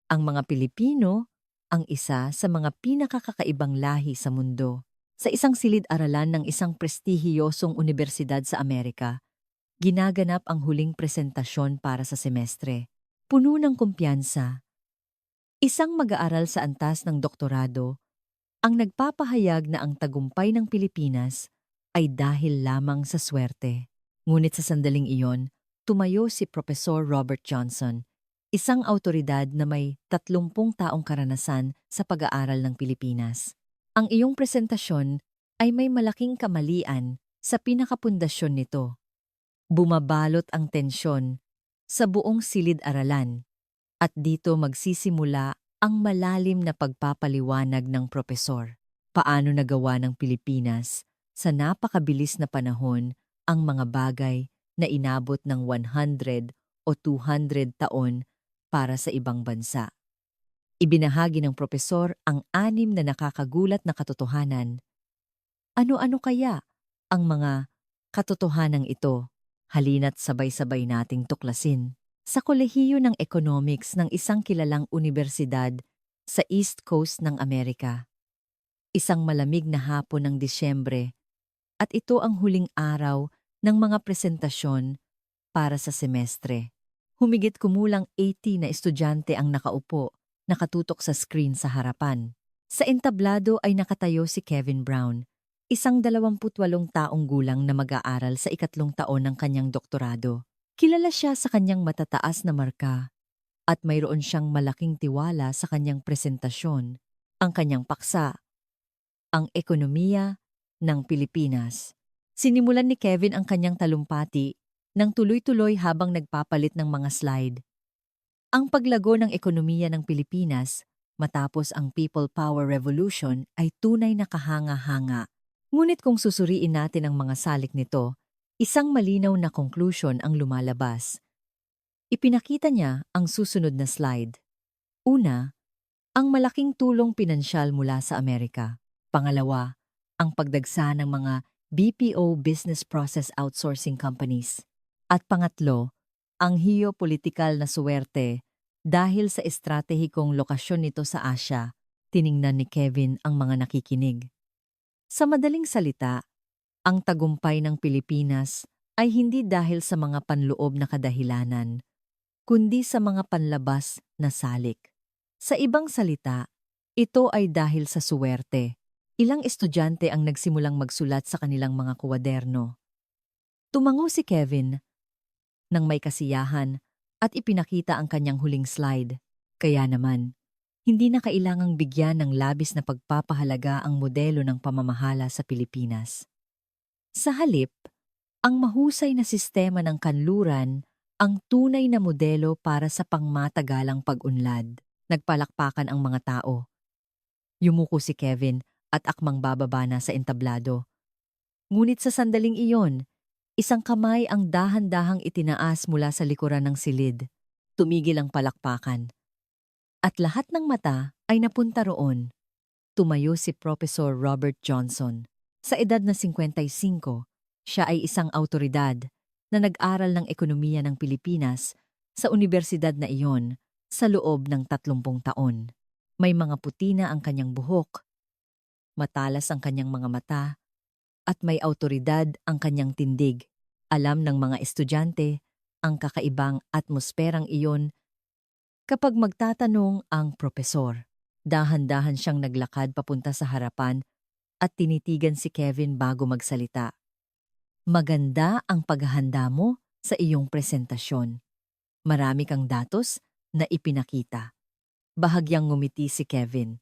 Ang mga Pilipino ang isa sa mga pinakakakaibang lahi sa mundo. Sa isang silid-aralan ng isang prestihiyosong unibersidad sa Amerika, ginaganap ang huling presentasyon para sa semestre. Puno ng kumpiyansa, isang mag-aaral sa antas ng doktorado ang nagpapahayag na ang tagumpay ng Pilipinas ay dahil lamang sa swerte. Ngunit sa sandaling iyon, tumayo si Professor Robert Johnson, isang awtoridad na may 30 taong karanasan sa pag-aaral ng Pilipinas. Ang iyong presentasyon ay may malaking kamalian sa pinakapundasyon nito. Bumabalot ang tensyon sa buong silid-aralan at dito magsisimula ang malalim na pagpapaliwanag ng propesor. Paano nagawa ng Pilipinas sa napakabilis na panahon ang mga bagay na inabot ng 100 o 200 taon para sa ibang bansa. Ibinahagi ng propesor ang 6 na nakakagulat na katotohanan. Ano-ano kaya ang mga katotohanang ito? Halina't sabay-sabay nating tuklasin. Sa kolehiyo ng economics ng isang kilalang unibersidad sa East Coast ng Amerika. Isang malamig na hapon ng Disyembre at ito ang huling araw ng mga presentasyon para sa semestre. Humigit kumulang 80 na estudyante ang nakaupo, nakatutok sa screen sa harapan. Sa entablado ay nakatayo si Kevin Brown, isang 28 taong gulang na mag-aaral sa ikatlong taon ng kanyang doktorado. Kilala siya sa kanyang matataas na marka at mayroon siyang malaking tiwala sa kanyang presentasyon, ang kanyang paksa, ang ekonomiya ng Pilipinas. Sinimulan ni Kevin ang kanyang talumpati ng tuloy-tuloy habang nagpapalit ng mga slide. Ang paglago ng ekonomiya ng Pilipinas matapos ang People Power Revolution ay tunay na kahanga-hanga. Ngunit kung susuriin natin ang mga salik nito, isang malinaw na conclusion ang lumalabas. Ipinakita niya ang susunod na slide. Una, ang malaking tulong pinansyal mula sa Amerika. Pangalawa, ang pagdagsa ng mga BPO Business Process Outsourcing Companies. At pangatlo, ang geopolitikal na suwerte dahil sa estratehikong lokasyon nito sa Asya, tiningnan ni Kevin ang mga nakikinig. Sa madaling salita, ang tagumpay ng Pilipinas ay hindi dahil sa mga panloob na kadahilanan, kundi sa mga panlabas na salik. Sa ibang salita, ito ay dahil sa suwerte. Ilang estudyante ang nagsimulang magsulat sa kanilang mga kwaderno. Tumango si Kevin nang may kasiyahan at ipinakita ang kanyang huling slide. Kaya naman, hindi na kailangang bigyan ng labis na pagpapahalaga ang modelo ng pamamahala sa Pilipinas. Sa halip, ang mahusay na sistema ng kanluran ang tunay na modelo para sa pangmatagalang pag-unlad. Nagpalakpakan ang mga tao. Yumuko si Kevin at akmang bababa na sa entablado. Ngunit sa sandaling iyon, isang kamay ang dahan-dahang itinaas mula sa likuran ng silid. Tumigil ang palakpakan. At lahat ng mata ay napunta roon. Tumayo si Professor Robert Johnson. Sa edad na 55, siya ay isang awtoridad na nag-aral ng ekonomiya ng Pilipinas sa unibersidad na iyon sa loob ng 30 taon. May mga puti na ang kanyang buhok, matalas ang kanyang mga mata, at may awtoridad ang kanyang tindig. Alam ng mga estudyante ang kakaibang atmosperang iyon kapag magtatanong ang propesor. Dahan-dahan siyang naglakad papunta sa harapan at tinitigan si Kevin bago magsalita. Maganda ang paghahanda mo sa iyong presentasyon. Marami kang datos na ipinakita. Bahagyang ngumiti si Kevin.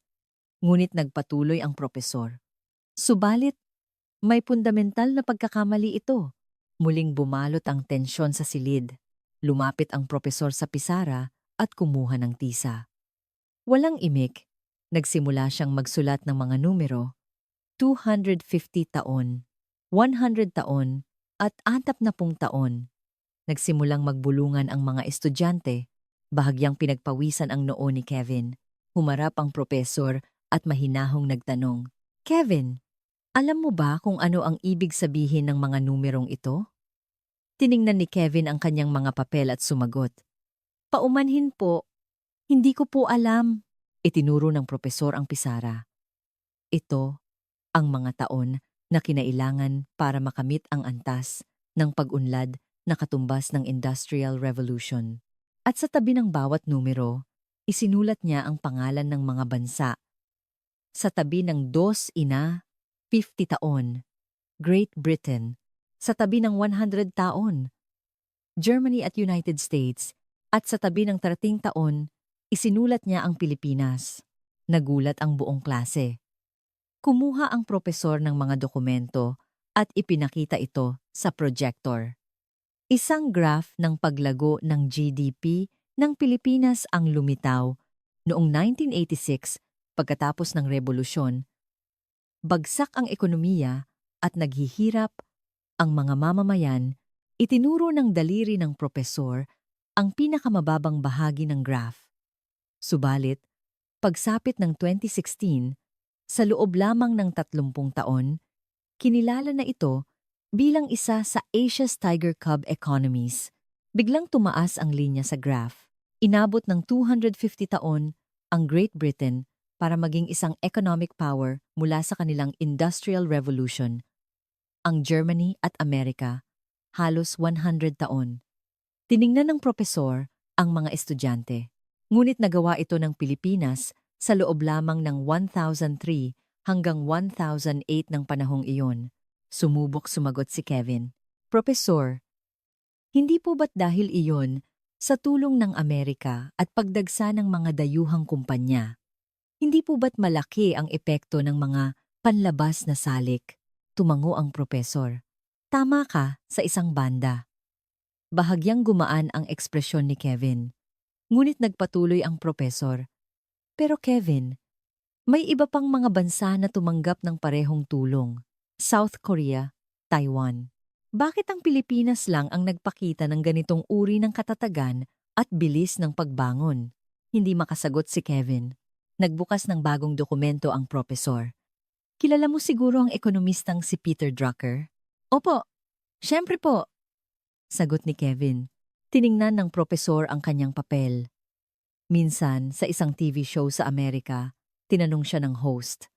Ngunit nagpatuloy ang propesor. Subalit, may fundamental na pagkakamali ito. Muling bumalot ang tensyon sa silid. Lumapit ang propesor sa pisara at kumuha ng tisa. Walang imik, nagsimula siyang magsulat ng mga numero, 250 taon, 100 taon, at 60 taon. Nagsimulang magbulungan ang mga estudyante, bahagyang pinagpawisan ang noo ni Kevin. Humarap ang propesor at mahinahong nagtanong, Kevin, alam mo ba kung ano ang ibig sabihin ng mga numerong ito? Tiningnan ni Kevin ang kanyang mga papel at sumagot, paumanhin po. Hindi ko po alam. Itinuro ng propesor ang pisara. Ito ang mga taon na kinailangan para makamit ang antas ng pag-unlad na katumbas ng Industrial Revolution. At sa tabi ng bawat numero, isinulat niya ang pangalan ng mga bansa. Sa tabi ng 2 50 taon, Great Britain. Sa tabi ng 100 taon, Germany at United States. At sa tabi ng 30 taon, isinulat niya ang Pilipinas. Nagulat ang buong klase. Kumuha ang propesor ng mga dokumento at ipinakita ito sa projector. Isang graph ng paglago ng GDP ng Pilipinas ang lumitaw noong 1986 pagkatapos ng revolusyon. Bagsak ang ekonomiya at naghihirap ang mga mamamayan. Itinuro ng daliri ng propesor ang pinakamababang bahagi ng graph. Subalit, pagsapit ng 2016, sa loob lamang ng 30 taon, kinilala na ito bilang isa sa Asia's Tiger Cub economies. Biglang tumaas ang linya sa graph. Inabot ng 250 taon ang Great Britain para maging isang economic power mula sa kanilang Industrial Revolution. Ang Germany at Amerika, halos 100 taon. Tiningnan ng propesor ang mga estudyante. Ngunit nagawa ito ng Pilipinas sa loob lamang ng 1003 hanggang 1008 ng panahong iyon. Sumubok sumagot si Kevin. Propesor, hindi po ba't dahil iyon sa tulong ng Amerika at pagdagsa ng mga dayuhang kumpanya? Hindi po ba't malaki ang epekto ng mga panlabas na salik? Tumango ang propesor. Tama ka sa isang banda. Bahagyang gumaan ang ekspresyon ni Kevin. Ngunit nagpatuloy ang propesor. Pero Kevin, may iba pang mga bansa na tumanggap ng parehong tulong. South Korea, Taiwan. Bakit ang Pilipinas lang ang nagpakita ng ganitong uri ng katatagan at bilis ng pagbangon? Hindi makasagot si Kevin. Nagbukas ng bagong dokumento ang propesor. Kilala mo siguro ang ekonomistang si Peter Drucker? Opo, syempre po. Sagot ni Kevin. Tiningnan ng propesor ang kanyang papel. Minsan, sa isang TV show sa Amerika, tinanong siya ng host,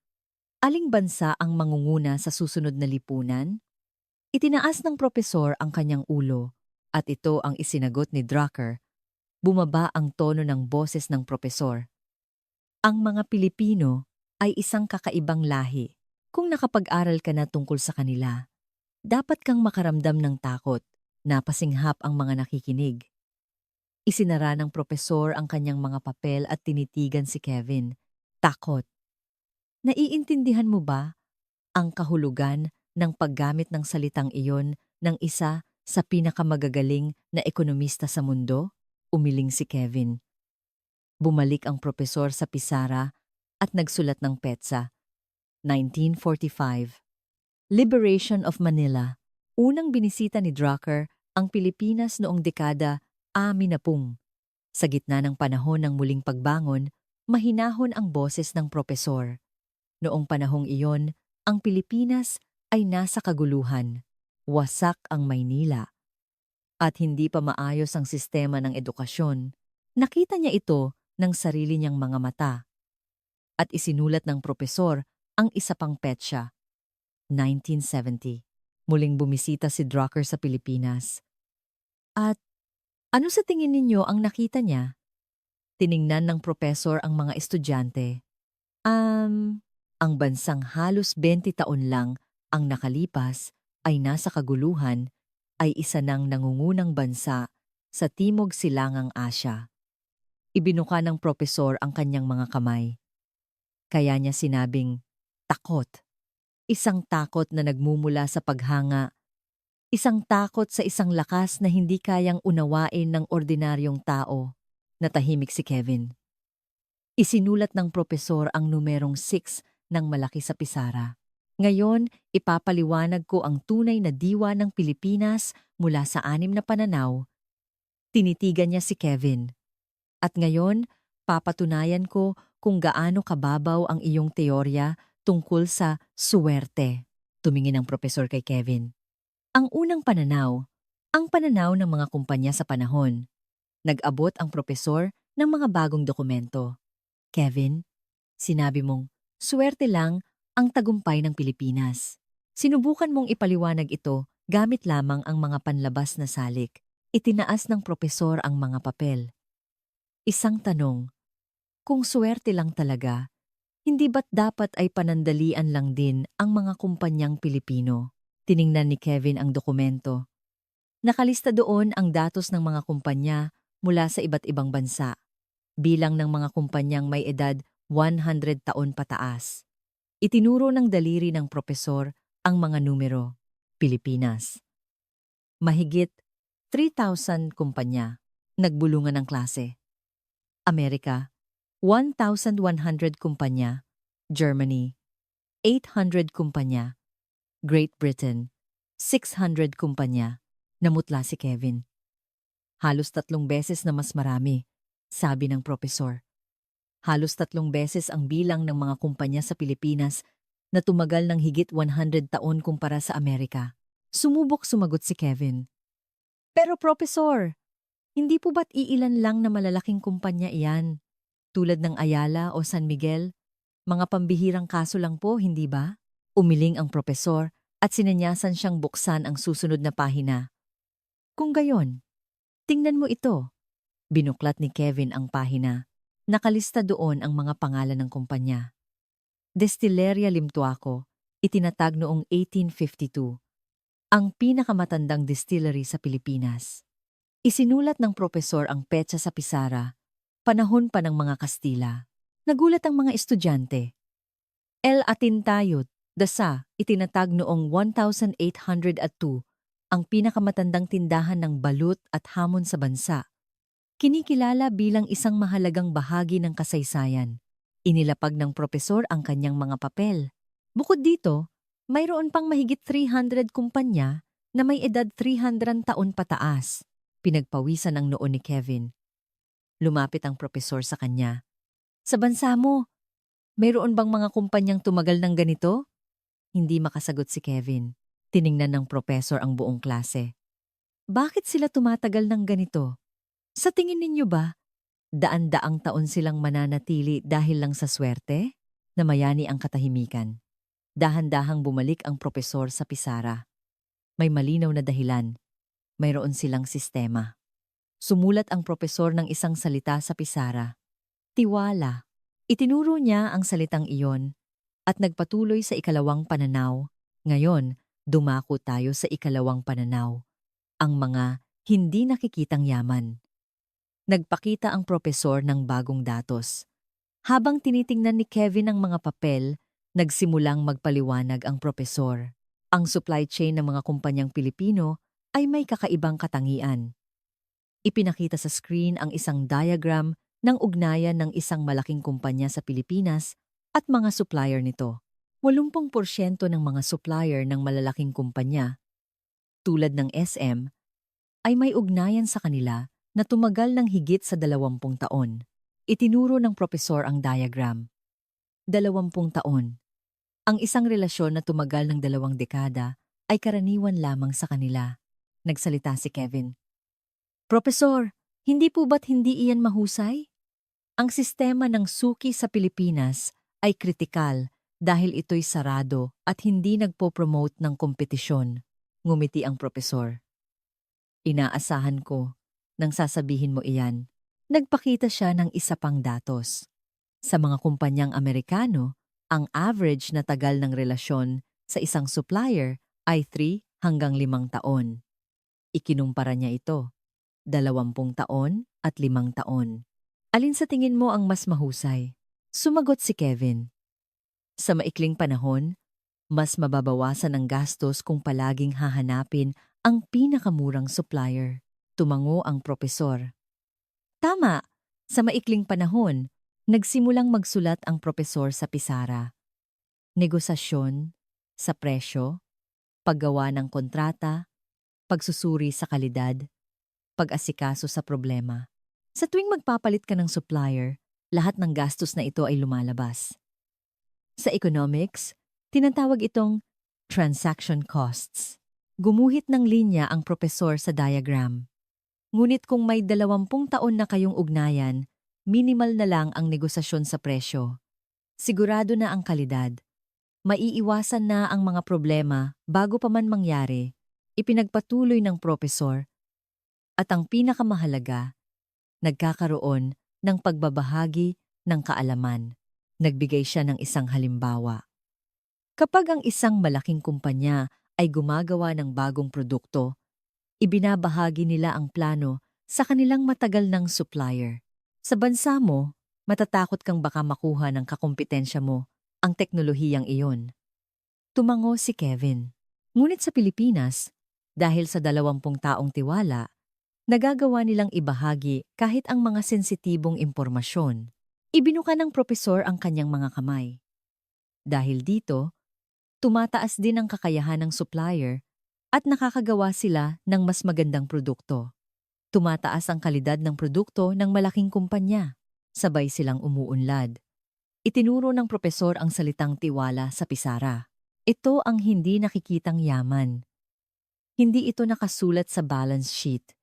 aling bansa ang mangunguna sa susunod na lipunan? Itinaas ng propesor ang kanyang ulo, at ito ang isinagot ni Drucker. Bumaba ang tono ng boses ng propesor. Ang mga Pilipino ay isang kakaibang lahi. Kung nakapag-aral ka na tungkol sa kanila, dapat kang makaramdam ng takot. Napasinghap ang mga nakikinig. Isinara ng propesor ang kanyang mga papel at tinitigan si Kevin. Takot. Naiintindihan mo ba ang kahulugan ng paggamit ng salitang iyon ng isa sa pinakamagagaling na ekonomista sa mundo? Umiling si Kevin. Bumalik ang propesor sa pisara at nagsulat ng petsa. 1945. Liberation of Manila. Unang binisita ni Drucker ang Pilipinas noong dekada 60. Sa gitna ng panahon ng muling pagbangon, mahinahon ang boses ng propesor. Noong panahong iyon, ang Pilipinas ay nasa kaguluhan. Wasak ang Maynila. At hindi pa maayos ang sistema ng edukasyon. Nakita niya ito ng sarili niyang mga mata. At isinulat ng propesor ang isa pang petsa. 1970. Muling bumisita si Drucker sa Pilipinas. At ano sa tingin ninyo ang nakita niya? Tiningnan ng propesor ang mga estudyante. Ang bansang halos 20 taon lang ang nakalipas ay nasa kaguluhan ay isa ng nangungunang bansa sa Timog Silangang Asya. Ibinuka ng propesor ang kanyang mga kamay. Kaya niya sinabing, takot. Isang takot na nagmumula sa paghanga. Isang takot sa isang lakas na hindi kayang unawain ng ordinaryong tao. Natahimik si Kevin. Isinulat ng propesor ang numerong 6 ng malaki sa pisara. Ngayon, ipapaliwanag ko ang tunay na diwa ng Pilipinas mula sa 6 na pananaw. Tinitigan niya si Kevin. At ngayon, papatunayan ko kung gaano kababaw ang iyong teorya tungkol sa suwerte. Tumingin ang propesor kay Kevin. Ang unang pananaw, ang pananaw ng mga kumpanya sa panahon. Nag-abot ang propesor ng mga bagong dokumento. Kevin, sinabi mong, swerte lang ang tagumpay ng Pilipinas. Sinubukan mong ipaliwanag ito gamit lamang ang mga panlabas na salik. Itinaas ng propesor ang mga papel. Isang tanong, kung swerte lang talaga, hindi ba't dapat ay panandalian lang din ang mga kumpanyang Pilipino? Tiningnan ni Kevin ang dokumento. Nakalista doon ang datos ng mga kumpanya mula sa iba't ibang bansa. Bilang ng mga kumpanyang may edad 100 taon pataas. Itinuro ng daliri ng propesor ang mga numero. Pilipinas. Mahigit 3,000 kumpanya. Nagbulungan ng klase. Amerika, 1,100 kumpanya. Germany, 800 kumpanya. Great Britain, 600 kumpanya. Namutla si Kevin. Halos 3 beses na mas marami, sabi ng propesor. Halos 3 beses ang bilang ng mga kumpanya sa Pilipinas na tumagal ng higit 100 taon kumpara sa Amerika. Sumubok sumagot si Kevin. Pero propesor, hindi po ba't iilan lang na malalaking kumpanya iyan? Tulad ng Ayala o San Miguel? Mga pambihirang kaso lang po, hindi ba? Umiling ang propesor at sinanyasan siyang buksan ang susunod na pahina. Kung gayon, tingnan mo ito. Binuklat ni Kevin ang pahina. Nakalista doon ang mga pangalan ng kumpanya. Destilleria Limtuaco, itinatag noong 1852. Ang pinakamatandang distillery sa Pilipinas. Isinulat ng propesor ang petsa sa pisara, panahon pa ng mga Kastila. Nagulat ang mga estudyante. El Atintayot, Dasa, itinatag noong 1802, ang pinakamatandang tindahan ng balut at hamon sa bansa. Kinikilala bilang isang mahalagang bahagi ng kasaysayan. Inilapag ng propesor ang kanyang mga papel. Bukod dito, mayroon pang mahigit 300 kumpanya na may edad 300 taon pataas. Pinagpawisan ang noo ni Kevin. Lumapit ang propesor sa kanya. Sa bansa mo, mayroon bang mga kumpanyang tumagal ng ganito? Hindi makasagot si Kevin. Tiningnan ng propesor ang buong klase. Bakit sila tumatagal ng ganito? Sa tingin ninyo ba, daan-daang taon silang mananatili dahil lang sa swerte? Namayani ang katahimikan. Dahan-dahang bumalik ang propesor sa pisara. May malinaw na dahilan. Mayroon silang sistema. Sumulat ang propesor ng isang salita sa pisara. Tiwala. Itinuro niya ang salitang iyon at nagpatuloy sa ikalawang pananaw. Ngayon, dumako tayo sa ikalawang pananaw. Ang mga hindi nakikitang yaman. Nagpakita ang propesor ng bagong datos. Habang tinitingnan ni Kevin ang mga papel, nagsimulang magpaliwanag ang propesor. Ang supply chain ng mga kumpanyang Pilipino ay may kakaibang katangian. Ipinakita sa screen ang isang diagram ng ugnayan ng isang malaking kumpanya sa Pilipinas at mga supplier nito. 80% ng mga supplier ng malalaking kumpanya, tulad ng SM, ay may ugnayan sa kanila na tumagal ng higit sa 20 taon. Itinuro ng propesor ang diagram. 20 taon. Ang isang relasyon na tumagal ng 2 dekada ay karaniwan lamang sa kanila. Nagsalita si Kevin. Propesor, hindi po ba't hindi iyan mahusay? Ang sistema ng suki sa Pilipinas ay kritikal dahil ito'y sarado at hindi nagpo-promote ng kompetisyon. Ngumiti ang propesor. Inaasahan ko nang sasabihin mo iyan. Nagpakita siya ng isa pang datos. Sa mga kumpanyang Amerikano, ang average na tagal ng relasyon sa isang supplier ay 3 hanggang 5 taon. Ikinumpara niya ito, 20 taon at 5 taon. Alin sa tingin mo ang mas mahusay? Sumagot si Kevin. Sa maikling panahon, mas mababawasan ang gastos kung palaging hahanapin ang pinakamurang supplier. Tumango ang propesor. Tama! Sa maikling panahon, nagsimulang magsulat ang propesor sa pisara. Negosasyon, sa presyo, paggawa ng kontrata, pagsusuri sa kalidad, pag-asikaso sa problema. Sa tuwing magpapalit ka ng supplier, lahat ng gastos na ito ay lumalabas. Sa economics, tinatawag itong transaction costs. Gumuhit ng linya ang propesor sa diagram. Ngunit kung may 20 taon na kayong ugnayan, minimal na lang ang negosasyon sa presyo. Sigurado na ang kalidad. Maiiwasan na ang mga problema bago pa man mangyari, ipinagpatuloy ng propesor. At ang pinakamahalaga, nagkakaroon ng pagbabahagi ng kaalaman. Nagbigay siya ng isang halimbawa. Kapag ang isang malaking kumpanya ay gumagawa ng bagong produkto, ibinabahagi nila ang plano sa kanilang matagal ng supplier. Sa bansa mo, matatakot kang baka makuha ng kakumpetensya mo ang teknolohiyang iyon. Tumango si Kevin. Ngunit sa Pilipinas, dahil sa 20 taong tiwala, nagagawa nilang ibahagi kahit ang mga sensitibong impormasyon. Ibinuka ng propesor ang kanyang mga kamay. Dahil dito, tumataas din ang kakayahan ng supplier at nakakagawa sila ng mas magandang produkto. Tumataas ang kalidad ng produkto ng malaking kumpanya. Sabay silang umuunlad. Itinuro ng propesor ang salitang tiwala sa pisara. Ito ang hindi nakikitang yaman. Hindi ito nakasulat sa balance sheet.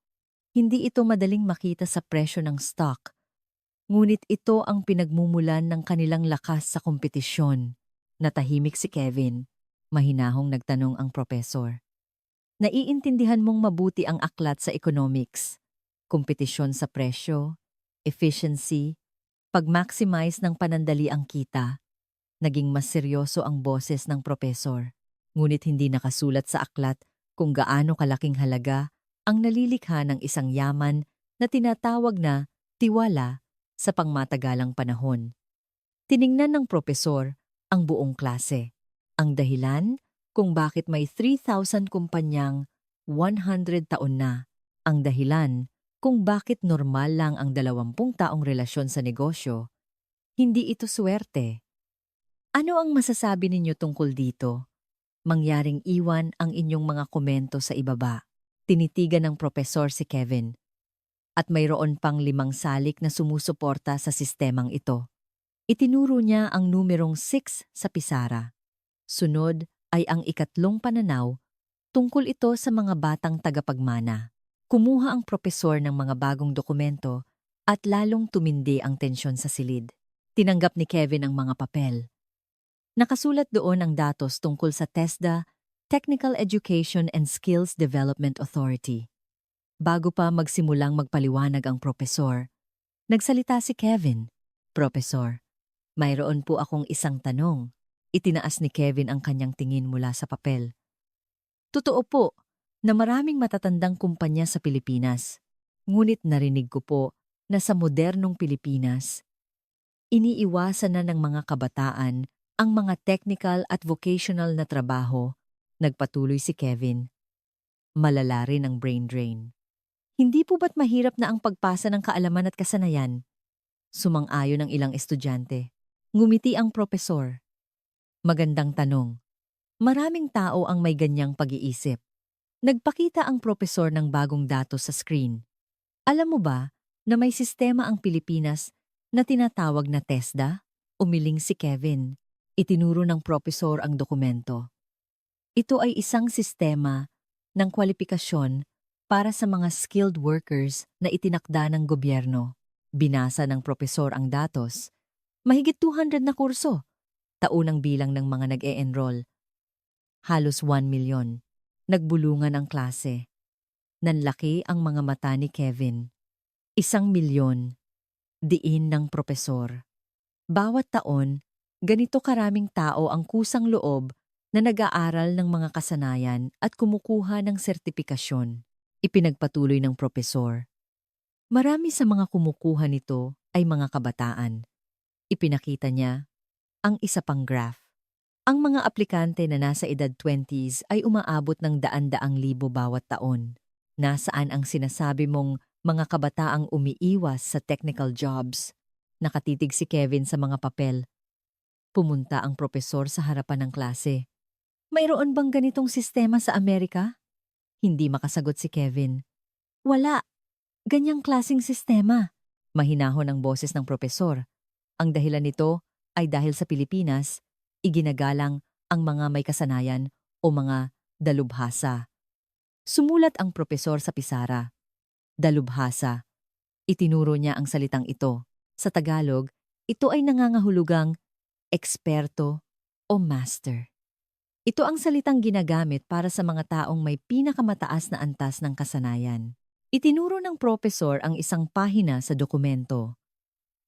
Hindi ito madaling makita sa presyo ng stock. Ngunit ito ang pinagmumulan ng kanilang lakas sa kompetisyon. Natahimik si Kevin. Mahinahong nagtanong ang propesor. Naiintindihan mong mabuti ang aklat sa economics. Kompetisyon sa presyo, efficiency, pag-maximize ng panandali ang kita. Naging mas seryoso ang boses ng propesor. Ngunit hindi nakasulat sa aklat kung gaano kalaking halaga ang nalilikha ng isang yaman na tinatawag na tiwala sa pangmatagalang panahon. Tiningnan ng propesor ang buong klase. Ang dahilan kung bakit may 3,000 kumpanyang 100 taon na. Ang dahilan kung bakit normal lang ang 20 taong relasyon sa negosyo. Hindi ito swerte. Ano ang masasabi ninyo tungkol dito? Mangyaring iwan ang inyong mga komento sa ibaba. Tinitigan ng propesor si Kevin. At mayroon pang 5 salik na sumusuporta sa sistemang ito. Itinuro niya ang numerong 6 sa pisara. Sunod ay ang ikatlong pananaw, tungkol ito sa mga batang tagapagmana. Kumuha ang propesor ng mga bagong dokumento at lalong tumindi ang tensyon sa silid. Tinanggap ni Kevin ang mga papel. Nakasulat doon ang datos tungkol sa TESDA, Technical Education and Skills Development Authority. Bago pa magsimulang magpaliwanag ang propesor, nagsalita si Kevin. Propesor, mayroon po akong isang tanong. Itinaas ni Kevin ang kanyang tingin mula sa papel. Totoo po na maraming matatandang kumpanya sa Pilipinas. Ngunit narinig ko po na sa modernong Pilipinas, iniiwasan na ng mga kabataan ang mga technical at vocational na trabaho. Nagpatuloy si Kevin. Malala rin ang brain drain. Hindi po ba't mahirap na ang pagpasa ng kaalaman at kasanayan? Sumang-ayon ang ilang estudyante. Ngumiti ang propesor. Magandang tanong. Maraming tao ang may ganyang pag-iisip. Nagpakita ang propesor ng bagong datos sa screen. Alam mo ba na may sistema ang Pilipinas na tinatawag na TESDA? Umiling si Kevin. Itinuro ng propesor ang dokumento. Ito ay isang sistema ng kwalipikasyon para sa mga skilled workers na itinakda ng gobyerno. Binasa ng propesor ang datos. Mahigit 200 na kurso. Taunang bilang ng mga nag-e-enroll. Halos 1 milyon. Nagbulungan ang klase. Nanlaki ang mga mata ni Kevin. 1 milyon. Diin ng propesor. Bawat taon, ganito karaming tao ang kusang loob na nag-aaral ng mga kasanayan at kumukuha ng sertipikasyon. Ipinagpatuloy ng propesor. Marami sa mga kumukuha nito ay mga kabataan. Ipinakita niya ang isa pang graph. Ang mga aplikante na nasa edad 20s ay umaabot ng daan-daang libo bawat taon. Nasaan ang sinasabi mong mga kabataang umiiwas sa technical jobs? Nakatitig si Kevin sa mga papel. Pumunta ang propesor sa harapan ng klase. Mayroon bang ganitong sistema sa Amerika? Hindi makasagot si Kevin. Wala. Ganyang klasing sistema. Mahinahon ang boses ng propesor. Ang dahilan nito ay dahil sa Pilipinas, iginagalang ang mga may kasanayan o mga dalubhasa. Sumulat ang propesor sa pisara. Dalubhasa. Itinuro niya ang salitang ito. Sa Tagalog, ito ay nangangahulugang eksperto o master. Ito ang salitang ginagamit para sa mga taong may pinakamataas na antas ng kasanayan. Itinuro ng propesor ang isang pahina sa dokumento.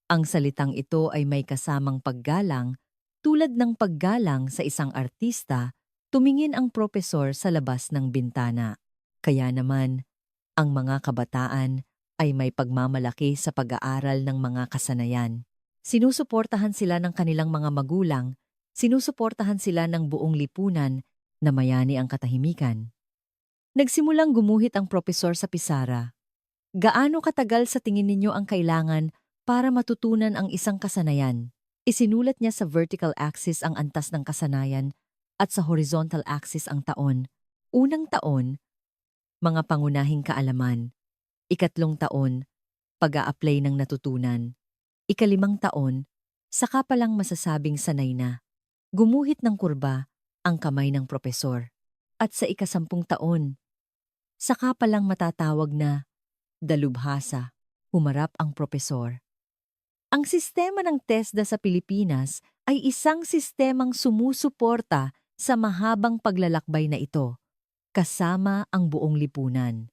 Ang salitang ito ay may kasamang paggalang, tulad ng paggalang sa isang artista, tumingin ang propesor sa labas ng bintana. Kaya naman, ang mga kabataan ay may pagmamalaki sa pag-aaral ng mga kasanayan. Sinusuportahan sila ng kanilang mga magulang, sinusuportahan sila ng buong lipunan na mayani ang katahimikan. Nagsimulang gumuhit ang propesor sa pisara. Gaano katagal sa tingin ninyo ang kailangan para matutunan ang isang kasanayan? Isinulat niya sa vertical axis ang antas ng kasanayan at sa horizontal axis ang taon. Unang taon, mga pangunahing kaalaman. Ikatlong taon, pag-a-apply ng natutunan. Ikalimang taon, saka palang masasabing sanay na. Gumuhit ng kurba ang kamay ng propesor. At sa ikasampung taon, saka palang matatawag na dalubhasa, humarap ang propesor. Ang sistema ng TESDA sa Pilipinas ay isang sistemang sumusuporta sa mahabang paglalakbay na ito, kasama ang buong lipunan.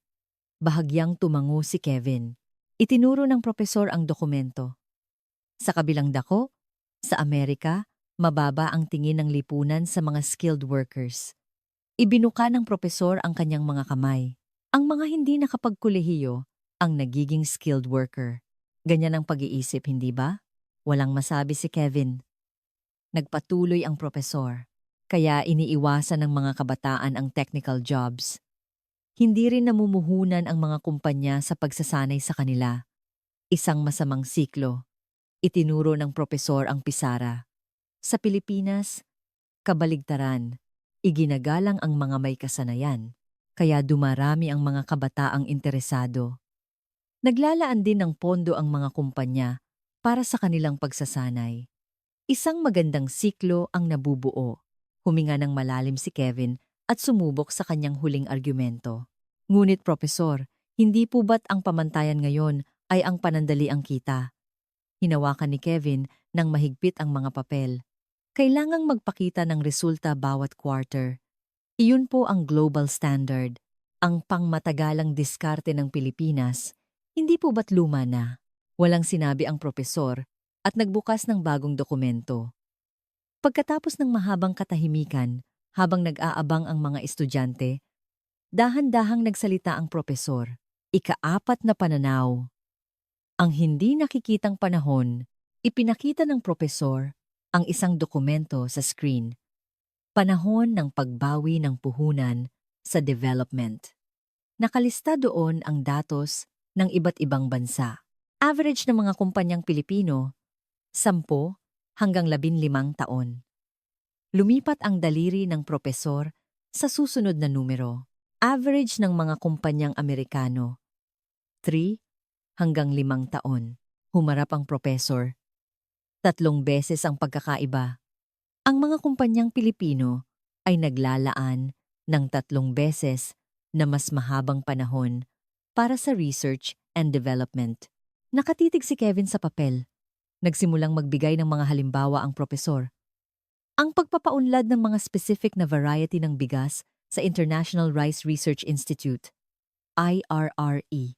Bahagyang tumango si Kevin. Itinuro ng propesor ang dokumento. Sa kabilang dako, sa Amerika, mababa ang tingin ng lipunan sa mga skilled workers. Ibinuka ng propesor ang kanyang mga kamay. Ang mga hindi nakapagkolehiyo ang nagiging skilled worker. Ganyan ang pag-iisip, hindi ba? Walang masabi si Kevin. Nagpatuloy ang propesor, kaya iniiwasan ng mga kabataan ang technical jobs. Hindi rin namumuhunan ang mga kumpanya sa pagsasanay sa kanila. Isang masamang siklo. Itinuro ng propesor ang pisara. Sa Pilipinas, kabaligtaran. Iginagalang ang mga may kasanayan, kaya dumarami ang mga kabataang interesado. Naglalaan din ng pondo ang mga kumpanya para sa kanilang pagsasanay. Isang magandang siklo ang nabubuo. Huminga ng malalim si Kevin at sumubok sa kanyang huling argumento. Ngunit propesor, hindi po ba't ang pamantayan ngayon ay ang panandaliang kita? Hinawakan ni Kevin ng mahigpit ang mga papel. Kailangang magpakita ng resulta bawat quarter. Iyon po ang global standard, ang pangmatagalang diskarte ng Pilipinas. Hindi po ba't luma na? Walang sinabi ang propesor at nagbukas ng bagong dokumento. Pagkatapos ng mahabang katahimikan, habang nag-aabang ang mga estudyante, dahan-dahang nagsalita ang propesor. Ika-4 na pananaw. Ang hindi nakikitang panahon, ipinakita ng propesor ang isang dokumento sa screen. Panahon ng pagbawi ng puhunan sa development. Nakalista doon ang datos ng iba't ibang bansa. Average ng mga kumpanyang Pilipino, 10 hanggang 15 taon. Lumipat ang daliri ng propesor sa susunod na numero. Average ng mga kumpanyang Amerikano, 3 hanggang 5 taon. Humarap ang propesor. 3 beses ang pagkakaiba. Ang mga kumpanyang Pilipino ay naglalaan ng 3 beses na mas mahabang panahon para sa research and development. Nakatitig si Kevin sa papel. Nagsimulang magbigay ng mga halimbawa ang propesor. Ang pagpapaunlad ng mga specific na variety ng bigas sa International Rice Research Institute, IRRE,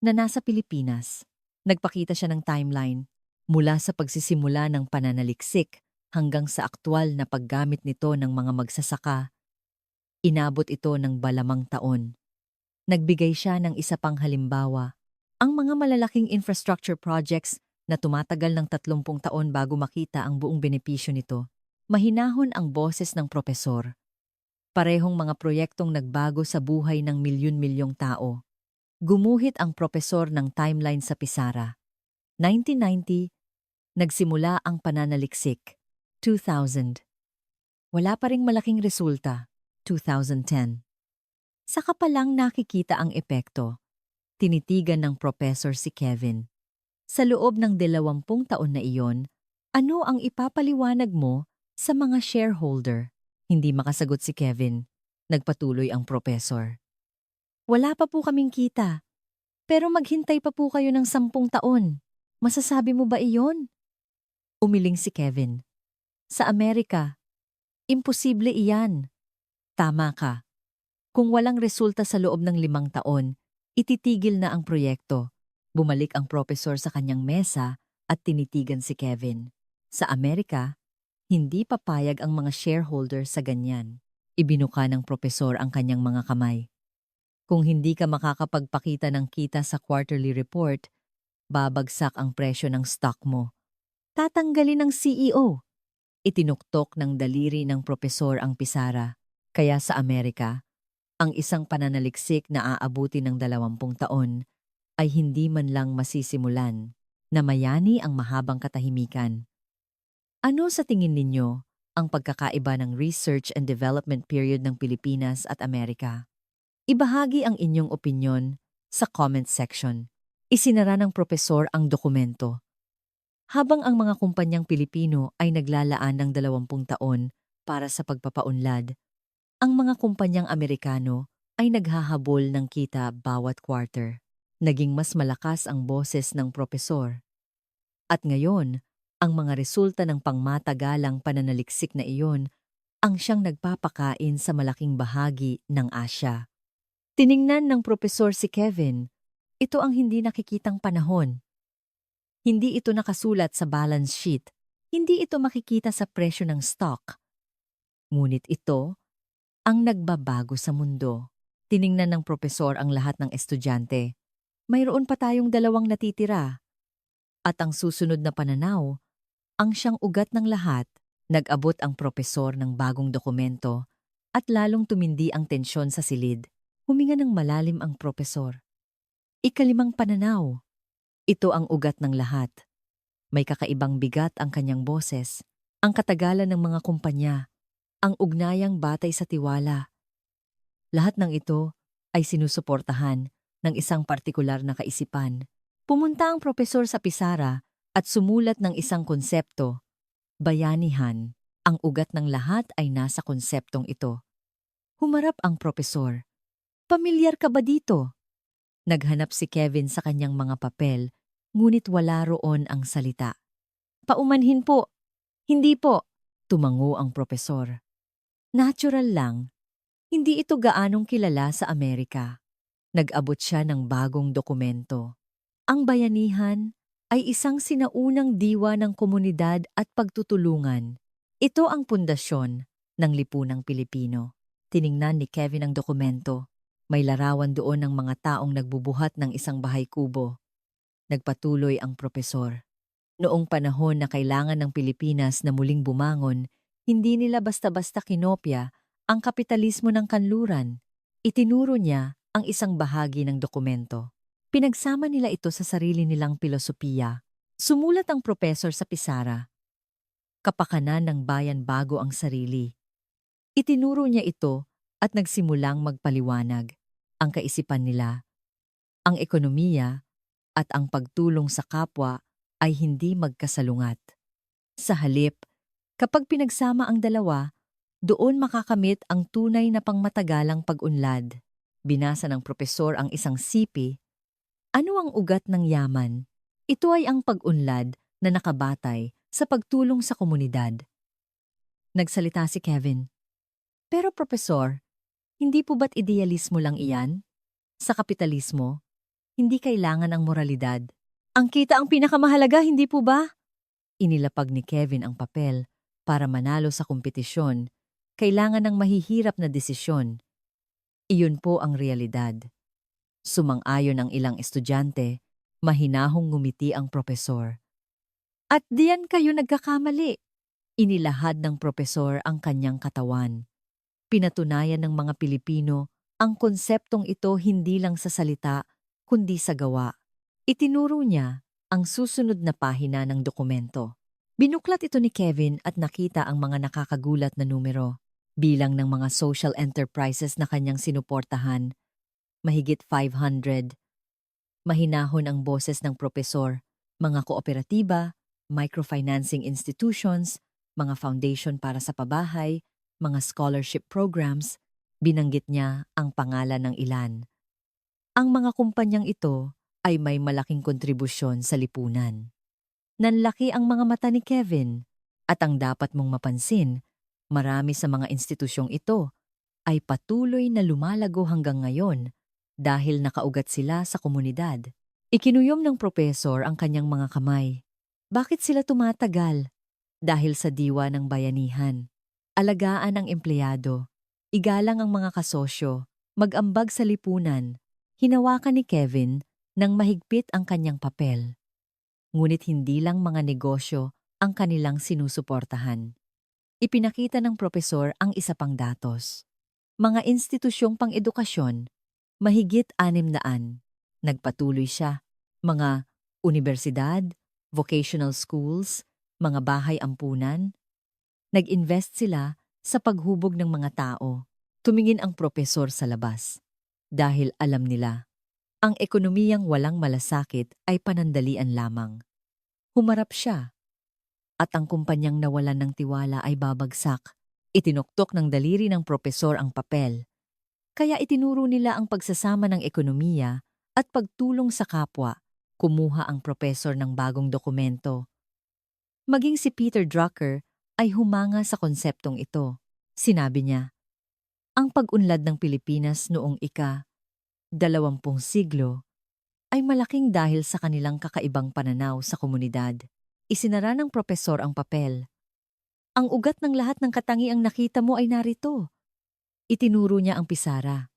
na nasa Pilipinas. Nagpakita siya ng timeline mula sa pagsisimula ng pananaliksik hanggang sa aktwal na paggamit nito ng mga magsasaka. Inabot ito ng balamang taon. Nagbigay siya ng isa pang halimbawa. Ang mga malalaking infrastructure projects na tumatagal ng 30 taon bago makita ang buong benepisyo nito. Mahinahon ang boses ng propesor. Parehong mga proyektong nagbago sa buhay ng milyon-milyong tao. Gumuhit ang propesor ng timeline sa pisara. 1990, nagsimula ang pananaliksik. 2000. Wala pa ring malaking resulta. 2010. Saka pa lang nakikita ang epekto. Tinitigan ng propesor si Kevin. Sa loob ng 20 taon na iyon, ano ang ipapaliwanag mo sa mga shareholder? Hindi makasagot si Kevin. Nagpatuloy ang propesor. Wala pa po kaming kita. Pero maghintay pa po kayo ng 10 taon. Masasabi mo ba iyon? Umiling si Kevin. Sa Amerika, imposible iyan. Tama ka. Kung walang resulta sa loob ng 5 taon, ititigil na ang proyekto. Bumalik ang propesor sa kanyang mesa at tinitigan si Kevin. Sa Amerika, hindi papayag ang mga shareholders sa ganyan. Ibinuka ng propesor ang kanyang mga kamay. Kung hindi ka makakapagpakita ng kita sa quarterly report, babagsak ang presyo ng stock mo. Tatanggalin ng CEO. Itinuktok ng daliri ng propesor ang pisara. Kaya sa Amerika, ang isang pananaliksik na aabuti ng 20 taon ay hindi man lang masisimulan na mayani ang mahabang katahimikan. Ano sa tingin ninyo ang pagkakaiba ng research and development period ng Pilipinas at Amerika? Ibahagi ang inyong opinyon sa comment section. Isinara ng propesor ang dokumento. Habang ang mga kumpanyang Pilipino ay naglalaan ng 20 taon para sa pagpapaunlad, ang mga kumpanyang Amerikano ay naghahabol ng kita bawat quarter. Naging mas malakas ang boses ng propesor. At ngayon, ang mga resulta ng pangmatagalang pananaliksik na iyon ang siyang nagpapakain sa malaking bahagi ng Asya. Tiningnan ng propesor si Kevin, ito ang hindi nakikitang panahon. Hindi ito nakasulat sa balance sheet, hindi ito makikita sa presyo ng stock. Ngunit ito ang nagbabago sa mundo. Tiningnan ng propesor ang lahat ng estudyante. Mayroon pa tayong 2 natitira. At ang susunod na pananaw, ang siyang ugat ng lahat, nag-abot ang propesor ng bagong dokumento at lalong tumindi ang tensyon sa silid. Huminga ng malalim ang propesor. Ika-5 pananaw. Ito ang ugat ng lahat. May kakaibang bigat ang kanyang boses, ang katagalan ng mga kumpanya, ang ugnayang batay sa tiwala. Lahat ng ito ay sinusuportahan ng isang partikular na kaisipan. Pumunta ang propesor sa pisara at sumulat ng isang konsepto. Bayanihan, ang ugat ng lahat ay nasa konseptong ito. Humarap ang propesor. Pamilyar ka ba dito? Naghanap si Kevin sa kanyang mga papel, ngunit wala roon ang salita. Paumanhin po. Hindi po. Tumango ang propesor. Natural lang. Hindi ito gaanong kilala sa Amerika. Nag-abot siya ng bagong dokumento. Ang bayanihan ay isang sinaunang diwa ng komunidad at pagtutulungan. Ito ang pundasyon ng lipunang Pilipino. Tiningnan ni Kevin ang dokumento. May larawan doon ng mga taong nagbubuhat ng isang bahay kubo. Nagpatuloy ang propesor. Noong panahon na kailangan ng Pilipinas na muling bumangon, hindi nila basta-basta kinopya ang kapitalismo ng kanluran. Itinuro niya ang isang bahagi ng dokumento. Pinagsama nila ito sa sarili nilang pilosopiya. Sumulat ang propesor sa pisara. Kapakanan ng bayan bago ang sarili. Itinuro niya ito at nagsimulang magpaliwanag. Ang kaisipan nila, ang ekonomiya at ang pagtulong sa kapwa ay hindi magkasalungat. Sa halip, kapag pinagsama ang dalawa, doon makakamit ang tunay na pangmatagalang pag-unlad. Binasa ng propesor ang isang sipi. Ano ang ugat ng yaman? Ito ay ang pag-unlad na nakabatay sa pagtulong sa komunidad. Nagsalita si Kevin. Pero propesor, hindi po ba't idealismo lang iyan? Sa kapitalismo, hindi kailangan ang moralidad. Ang kita ang pinakamahalaga, hindi po ba? Inilapag ni Kevin ang papel para manalo sa kompetisyon. Kailangan ng mahihirap na desisyon. Iyon po ang realidad. Sumang-ayon ang ilang estudyante, mahinahong ngumiti ang propesor. At diyan kayo nagkakamali. Inilahad ng propesor ang kanyang katawan. Pinatunayan ng mga Pilipino ang konseptong ito hindi lang sa salita, kundi sa gawa. Itinuro niya ang susunod na pahina ng dokumento. Binuklat ito ni Kevin at nakita ang mga nakakagulat na numero. Bilang ng mga social enterprises na kanyang sinuportahan, mahigit 500. Mahinahon ang boses ng propesor, mga kooperatiba, microfinancing institutions, mga foundation para sa pabahay, mga scholarship programs. Binanggit niya ang pangalan ng ilan. Ang mga kumpanyang ito ay may malaking kontribusyon sa lipunan. Nanlaki ang mga mata ni Kevin. At ang dapat mong mapansin, marami sa mga institusyong ito ay patuloy na lumalago hanggang ngayon dahil nakaugat sila sa komunidad. Ikinuyom ng propesor ang kanyang mga kamay. Bakit sila tumatagal? Dahil sa diwa ng bayanihan. Alagaan ang empleyado. Igalang ang mga kasosyo. Mag-ambag sa lipunan. Hinawakan ni Kevin nang mahigpit ang kanyang papel. Ngunit hindi lang mga negosyo ang kanilang sinusuportahan. Ipinakita ng propesor ang isa pang datos. Mga institusyong pang-edukasyon, mahigit 600. Nagpatuloy siya. Mga universidad, vocational schools, mga bahay ampunan. Nag-invest sila sa paghubog ng mga tao. Tumingin ang propesor sa labas. Dahil alam nila, ang ekonomiyang walang malasakit ay panandalian lamang. Humarap siya. At ang kumpanyang nawalan ng tiwala ay babagsak. Itinuktok ng daliri ng propesor ang papel. Kaya itinuro nila ang pagsasama ng ekonomiya at pagtulong sa kapwa. Kumuha ang propesor ng bagong dokumento. Maging si Peter Drucker ay humanga sa konseptong ito. Sinabi niya, ang pag-unlad ng Pilipinas noong ika-20 siglo ay malaking dahil sa kanilang kakaibang pananaw sa komunidad. Isinara ng propesor ang papel. Ang ugat ng lahat ng katangiang nakita mo ay narito. Itinuro niya ang pisara.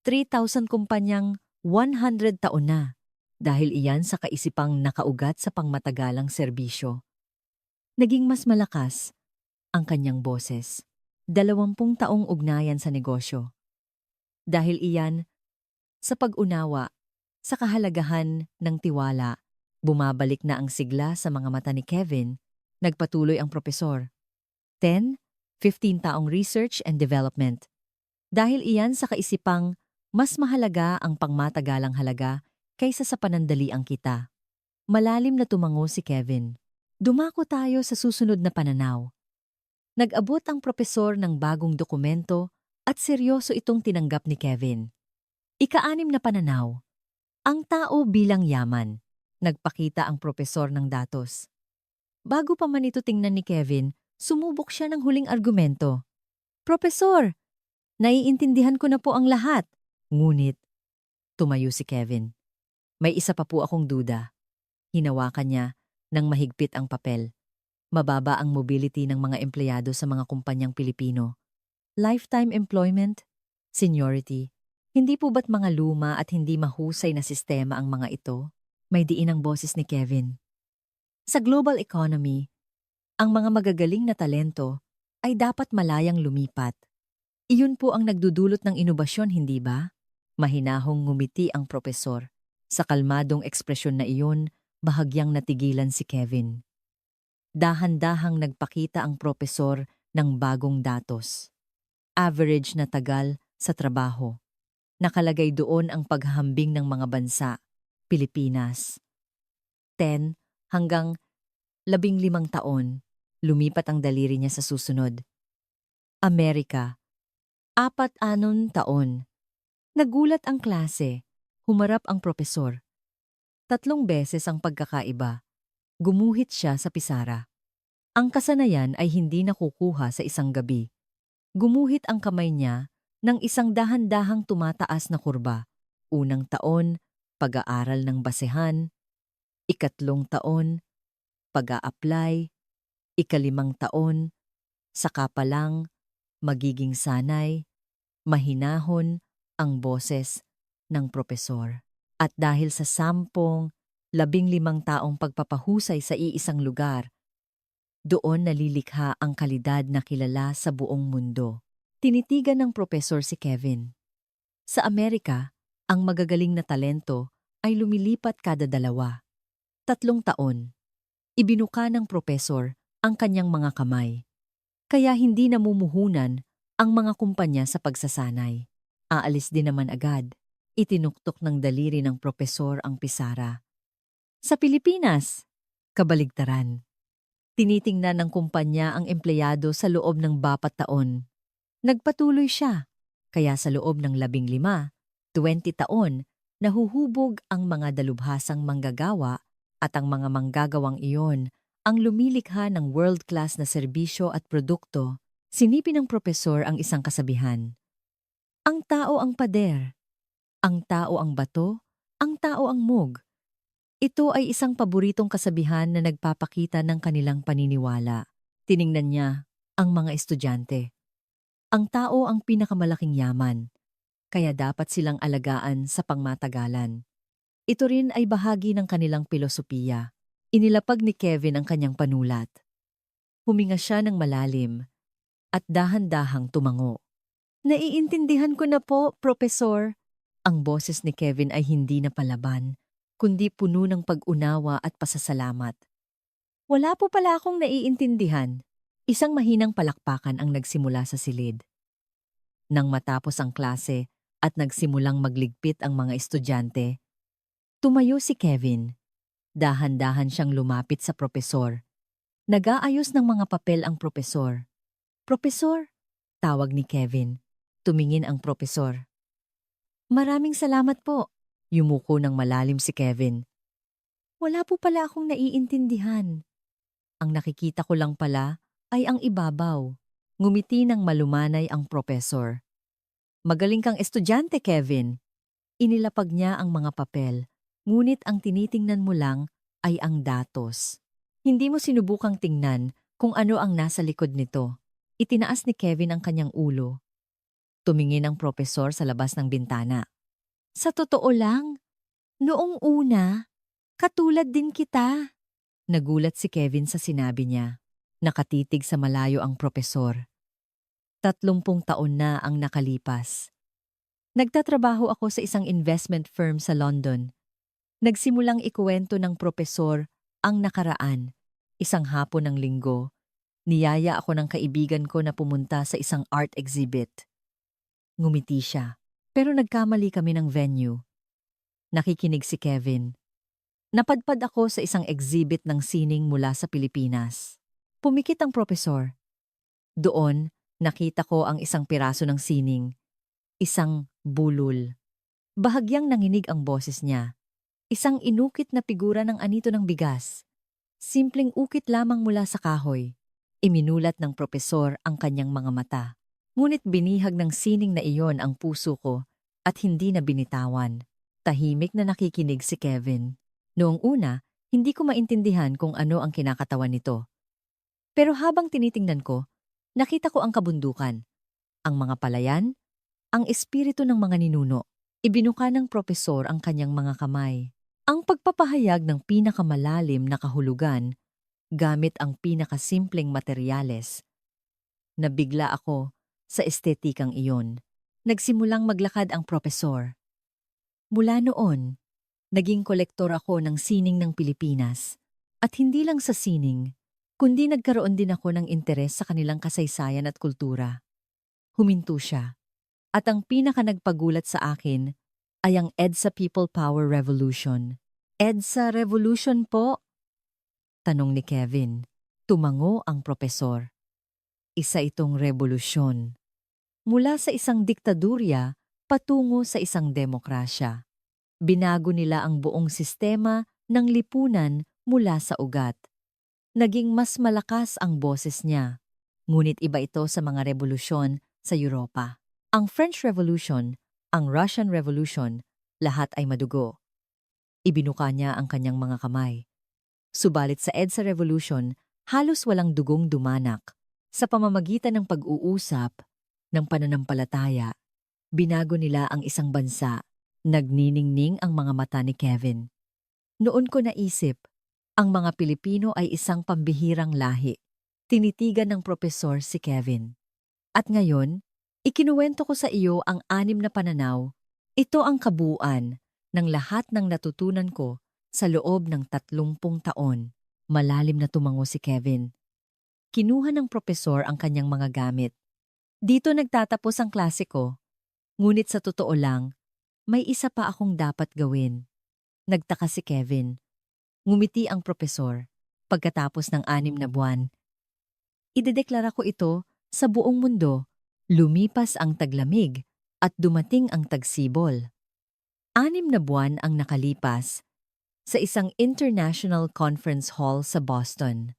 3,000 kumpanyang 100 taon na dahil iyan sa kaisipang nakaugat sa pangmatagalang serbisyo. Naging mas malakas ang kanyang boses. 20 taong ugnayan sa negosyo. Dahil iyan sa pag-unawa sa kahalagahan ng tiwala, bumabalik na ang sigla sa mga mata ni Kevin. Nagpatuloy ang propesor. 10-15 taong research and development. Dahil iyan sa kaisipang mas mahalaga ang pangmatagalang halaga kaysa sa panandaliang kita. Malalim na tumango si Kevin. Dumako tayo sa susunod na pananaw. Nag-abot ang propesor ng bagong dokumento at seryoso itong tinanggap ni Kevin. Ika-6 na pananaw. Ang tao bilang yaman. Nagpakita ang propesor ng datos. Bago pa man ito tingnan ni Kevin, sumubok siya ng huling argumento. Propesor, naiintindihan ko na po ang lahat. Ngunit, tumayo si Kevin. May isa pa po akong duda. Hinawakan niya nang mahigpit ang papel. Mababa ang mobility ng mga empleyado sa mga kumpanyang Pilipino. Lifetime employment, seniority. Hindi po ba't mga luma at hindi mahusay na sistema ang mga ito? May diin ang boses ni Kevin. Sa global economy, ang mga magagaling na talento ay dapat malayang lumipat. Iyon po ang nagdudulot ng inobasyon, hindi ba? Mahinahong ngumiti ang propesor. Sa kalmadong ekspresyon na iyon, bahagyang natigilan si Kevin. Dahan-dahang nagpakita ang propesor ng bagong datos. Average na tagal sa trabaho. Nakalagay doon ang paghahambing ng mga bansa, Pilipinas. 10 hanggang 15 taon, lumipat ang daliri niya sa susunod. Amerika, 4-6 taon. Nagulat ang klase, humarap ang propesor. 3 beses ang pagkakaiba. Gumuhit siya sa pisara. Ang kasanayan ay hindi nakukuha sa isang gabi. Gumuhit ang kamay niya ng isang dahan-dahang tumataas na kurba. Unang taon, pag-aaral ng basehan. 2 taon, pag-a-apply. 5 taon, saka pa lang, magiging sanay. Mahinahon ang boses ng propesor. At dahil sa 10-15 taong pagpapahusay sa iisang lugar, doon nalilikha ang kalidad na kilala sa buong mundo. Tinitigan ng propesor si Kevin. Sa Amerika, ang magagaling na talento ay lumilipat kada 2-3 taon. Ibinuka ng propesor ang kanyang mga kamay. Kaya hindi namumuhunan ang mga kumpanya sa pagsasanay. Aalis din naman agad. Itinuktok ng daliri ng propesor ang pisara. Sa Pilipinas, kabaligtaran. Tinitingnan ng kumpanya ang empleyado sa loob ng 4 taon. Nagpatuloy siya, kaya sa loob ng 15-20 taon, nahuhubog ang mga dalubhasang manggagawa At ang mga manggagawang iyon ang lumilikha ng world-class na serbisyo at produkto. Sinipin ng propesor ang isang kasabihan. Ang tao ang pader, ang tao ang bato, ang tao ang mug. Ito ay isang paboritong kasabihan na nagpapakita ng kanilang paniniwala. Tiningnan niya ang mga estudyante. Ang tao ang pinakamalaking yaman, kaya dapat silang alagaan sa pangmatagalan. Ito rin ay bahagi ng kanilang pilosopiya. Inilapag ni Kevin ang kanyang panulat. Huminga siya ng malalim at dahan-dahang tumango. Naiintindihan ko na po, Propesor. Ang boses ni Kevin ay hindi na palaban, kundi puno ng pag-unawa at pasasalamat. Wala po pala akong naiintindihan. Isang mahinang palakpakan ang nagsimula sa silid. Nang matapos ang klase at nagsimulang magligpit ang mga estudyante, tumayo si Kevin. Dahan-dahan siyang lumapit sa propesor. Nag-aayos ng mga papel ang propesor. Propesor, tawag ni Kevin. Tumingin ang propesor. Maraming salamat po. Yumuko ng malalim si Kevin. Wala po pala akong naiintindihan. Ang nakikita ko lang pala ay ang ibabaw. Ngumiti ng malumanay ang propesor. Magaling kang estudyante, Kevin. Inilapag niya ang mga papel. Ngunit ang tinitingnan mo lang ay ang datos. Hindi mo sinubukang tingnan kung ano ang nasa likod nito. Itinaas ni Kevin ang kanyang ulo. Tumingin ang propesor sa labas ng bintana. Sa totoo lang, noong una, katulad din kita. Nagulat si Kevin sa sinabi niya. Nakatitig sa malayo ang propesor. 30 taon na ang nakalipas. Nagtatrabaho ako sa isang investment firm sa London. Nagsimulang ikuwento ng propesor ang nakaraan. Isang hapon ng linggo, niyaya ako ng kaibigan ko na pumunta sa isang art exhibit. Ngumiti siya, pero nagkamali kami ng venue. Nakikinig si Kevin. Napadpad ako sa isang exhibit ng sining mula sa Pilipinas. Pumikit ang propesor. Doon, nakita ko ang isang piraso ng sining. Isang bulol. Bahagyang nanginig ang boses niya. Isang inukit na figura ng anito ng bigas. Simpleng ukit lamang mula sa kahoy. Iminulat ng propesor ang kanyang mga mata. Ngunit binihag ng sining na iyon ang puso ko at hindi na binitawan. Tahimik na nakikinig si Kevin. Noong una, hindi ko maintindihan kung ano ang kinakatawan nito. Pero habang tinitingnan ko, nakita ko ang kabundukan, ang mga palayan, ang espiritu ng mga ninuno. Ibinuka ng propesor ang kanyang mga kamay. Ang pagpapahayag ng pinakamalalim na kahulugan gamit ang pinakasimpleng materyales. Nabigla ako sa estetikang iyon. Nagsimulang maglakad ang propesor. Mula noon, naging kolektor ako ng sining ng Pilipinas. At hindi lang sa sining, kundi nagkaroon din ako ng interes sa kanilang kasaysayan at kultura. Huminto siya. At ang pinaka nagpagulat sa akin ay ang EDSA People Power Revolution. EDSA Revolution po? Tanong ni Kevin. Tumango ang propesor. Isa itong revolusyon. Mula sa isang diktadurya patungo sa isang demokrasya. Binago nila ang buong sistema ng lipunan mula sa ugat. Naging mas malakas ang boses niya. Ngunit iba ito sa mga revolusyon sa Europa. Ang French Revolution, ang Russian Revolution, lahat ay madugo. Ibinuka niya ang kanyang mga kamay. Subalit sa EDSA Revolution, halos walang dugong dumanak. Sa pamamagitan ng pag-uusap, ng pananampalataya, binago nila ang isang bansa. Nagniningning ang mga mata ni Kevin. Noon ko naisip, ang mga Pilipino ay isang pambihirang lahi. Tinitigan ng propesor si Kevin. At ngayon, ikinuwento ko sa iyo ang 6 na pananaw. Ito ang kabuuan ng lahat ng natutunan ko sa loob ng 30 taon. Malalim na tumango si Kevin. Kinuha ng propesor ang kanyang mga gamit. Dito nagtatapos ang klase ko. Ngunit sa totoo lang, may isa pa akong dapat gawin. Nagtaka si Kevin. Ngumiti ang propesor. Pagkatapos ng 6 na buwan, idedeklara ko ito sa buong mundo. Lumipas ang taglamig at dumating ang tagsibol. 6 na buwan ang nakalipas. sa isang international conference hall sa Boston,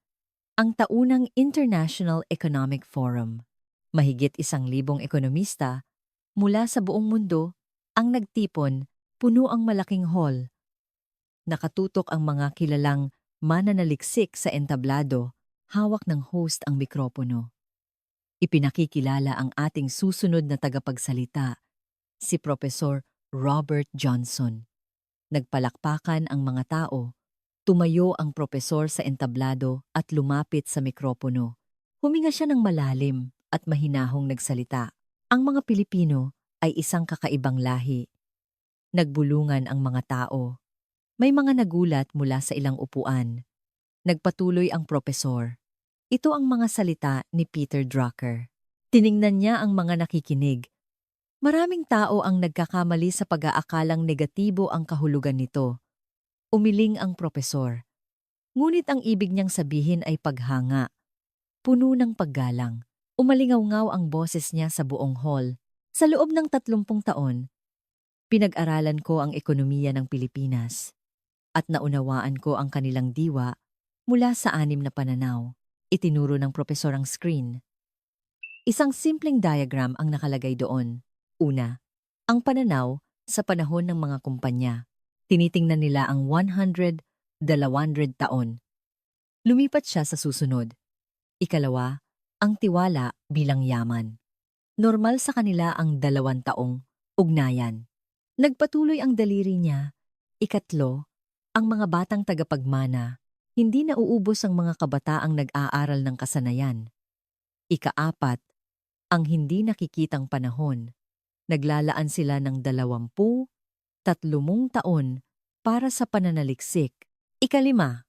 ang taunang International Economic Forum. Mahigit 1,000 ekonomista mula sa buong mundo ang nagtipon, puno ang malaking hall. Nakatutok ang mga kilalang mananaliksik sa entablado, hawak ng host ang mikropono. Ipinakikilala ang ating susunod na tagapagsalita, si Professor Robert Johnson. Nagpalakpakan ang mga tao. Tumayo ang propesor sa entablado at lumapit sa mikropono. Huminga siya ng malalim at mahinahong nagsalita. Ang mga Pilipino ay isang kakaibang lahi. Nagbulungan ang mga tao. May mga nagulat mula sa ilang upuan. Nagpatuloy ang propesor. Ito ang mga salita ni Peter Drucker. Tiningnan niya ang mga nakikinig. Maraming tao ang nagkakamali sa pag-aakalang negatibo ang kahulugan nito. Umiling ang propesor. Ngunit ang ibig niyang sabihin ay paghanga. Puno ng paggalang. Umalingaw-ngaw ang boses niya sa buong hall. Sa loob ng 30 taon, pinag-aralan ko ang ekonomiya ng Pilipinas. At naunawaan ko ang kanilang diwa mula sa 6 na pananaw. Itinuro ng propesor ang screen. Isang simpleng diagram ang nakalagay doon. Una, ang pananaw sa panahon ng mga kumpanya. Tinitingnan nila ang 100, 200 taon. Lumipat siya sa susunod. Ikalawa, ang tiwala bilang yaman. Normal sa kanila ang 2 taong ugnayan. Nagpatuloy ang daliri niya. Ikatlo, ang mga batang tagapagmana. Hindi nauubos ang mga kabataang nag-aaral ng kasanayan. Ika-4, ang hindi nakikitang panahon. Naglalaan sila ng 20, 30 taon para sa pananaliksik. Ika-5,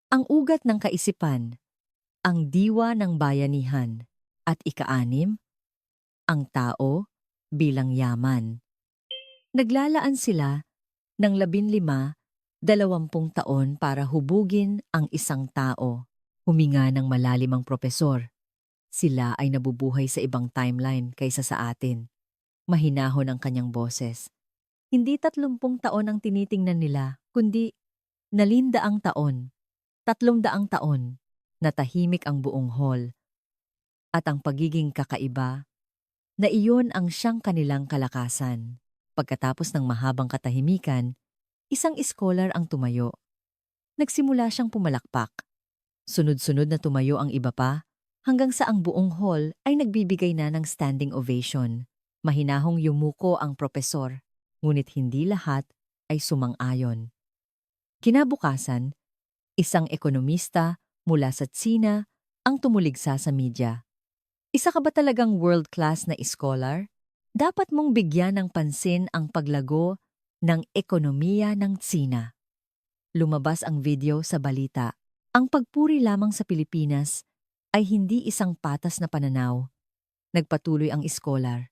ang ugat ng kaisipan, ang diwa ng bayanihan. At ika-6, ang tao bilang yaman. Naglalaan sila ng 15, 20 taon para hubugin ang isang tao. Huminga ng malalim ang propesor. Sila ay nabubuhay sa ibang timeline kaysa sa atin. Mahinahon ang kanyang boses. Hindi 30 taon ang tinitingnan nila, kundi 900 taon, 300 taon, na tahimik ang buong hall. At ang pagiging kakaiba, na iyon ang siyang kanilang kalakasan. Pagkatapos ng mahabang katahimikan, isang scholar ang tumayo. Nagsimula siyang pumalakpak. Sunod-sunod na tumayo ang iba pa, hanggang sa ang buong hall ay nagbibigay na ng standing ovation. Mahinahong yumuko ang propesor. Ngunit hindi lahat ay sumang-ayon. Kinabukasan, isang ekonomista mula sa Tsina ang tumuligsa sa media. Isa ka ba talagang world-class na scholar? Dapat mong bigyan ng pansin ang paglago ng ekonomiya ng Tsina. Lumabas ang video sa balita. Ang pagpuri lamang sa Pilipinas ay hindi isang patas na pananaw. Nagpatuloy ang scholar.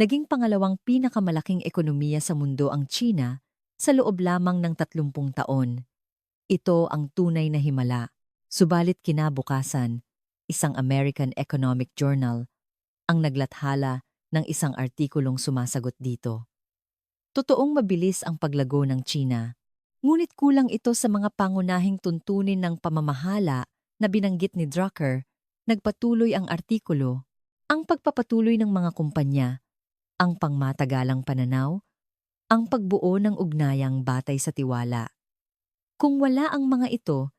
Naging pangalawang pinakamalaking ekonomiya sa mundo ang China sa loob lamang ng 30 taon. Ito ang tunay na himala. Subalit kinabukasan, isang American Economic Journal ang naglathala ng isang artikulong sumasagot dito. Totoong mabilis ang paglago ng China, ngunit kulang ito sa mga pangunahing tuntunin ng pamamahala na binanggit ni Drucker. Nagpatuloy ang artikulo, ang pagpapatuloy ng mga kumpanya, ang pangmatagalang pananaw, ang pagbuo ng ugnayang batay sa tiwala. Kung wala ang mga ito,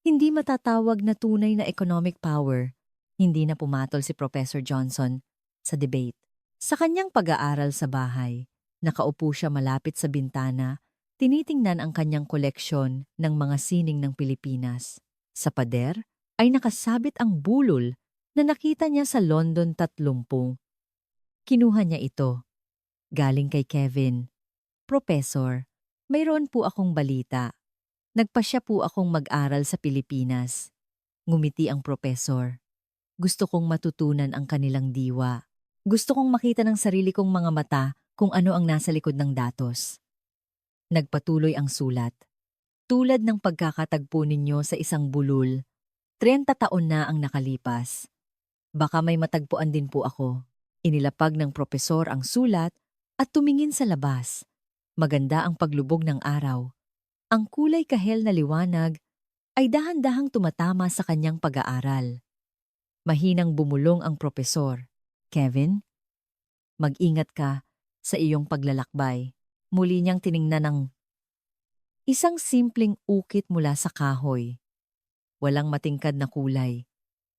hindi matatawag na tunay na economic power. Hindi na pumatol si Professor Johnson sa debate. Sa kanyang pag-aaral sa bahay, nakaupo siya malapit sa bintana, tinitingnan ang kanyang koleksyon ng mga sining ng Pilipinas. Sa pader ay nakasabit ang bulol na nakita niya sa London 30. Kinuha niya ito. Galing kay Kevin. Professor, mayroon po akong balita. Nagpasya po akong mag-aral sa Pilipinas. Ngumiti ang professor. Gusto kong matutunan ang kanilang diwa. Gusto kong makita ng sarili kong mga mata kung ano ang nasa likod ng datos. Nagpatuloy ang sulat. Tulad ng pagkakatagpo ninyo sa isang bulol, 30 taon na ang nakalipas. Baka may matagpuan din po ako. Inilapag ng propesor ang sulat at tumingin sa labas. Maganda ang paglubog ng araw. Ang kulay kahel na liwanag ay dahan-dahang tumatama sa kanyang pag-aaral. Mahinang bumulong ang propesor. Kevin, mag-ingat ka sa iyong paglalakbay. Muli niyang tiningnan ng isang simpleng ukit mula sa kahoy. Walang matingkad na kulay.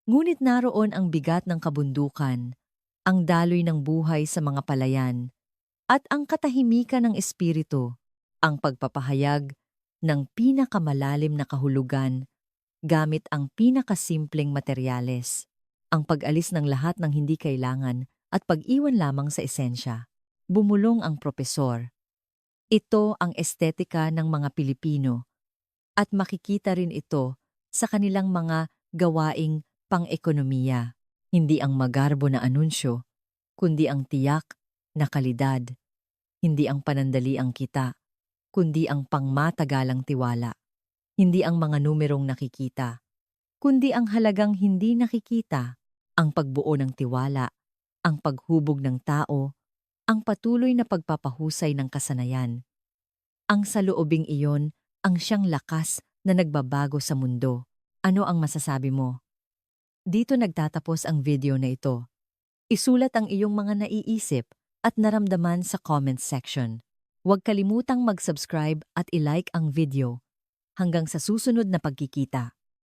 Ngunit naroon ang bigat ng kabundukan, ang daloy ng buhay sa mga palayan, at ang katahimikan ng espiritu, ang pagpapahayag ng pinakamalalim na kahulugan gamit ang pinakasimpleng materyales, ang pag-alis ng lahat ng hindi kailangan at pag-iwan lamang sa esensya. Bumulong ang propesor. Ito ang estetika ng mga Pilipino at makikita rin ito sa kanilang mga gawaing pang-ekonomiya. Hindi ang magarbo na anunsyo, kundi ang tiyak na kalidad. Hindi ang panandali ang kita, kundi ang pangmatagalang tiwala. Hindi ang mga numerong nakikita, kundi ang halagang hindi nakikita, ang pagbuo ng tiwala, ang paghubog ng tao, ang patuloy na pagpapahusay ng kasanayan. Ang saloobing iyon ang siyang lakas na nagbabago sa mundo. Ano ang masasabi mo? Dito nagtatapos ang video na ito. Isulat ang iyong mga naiisip at naramdaman sa comment section. Huwag kalimutang mag-subscribe at i-like ang video. Hanggang sa susunod na pagkikita.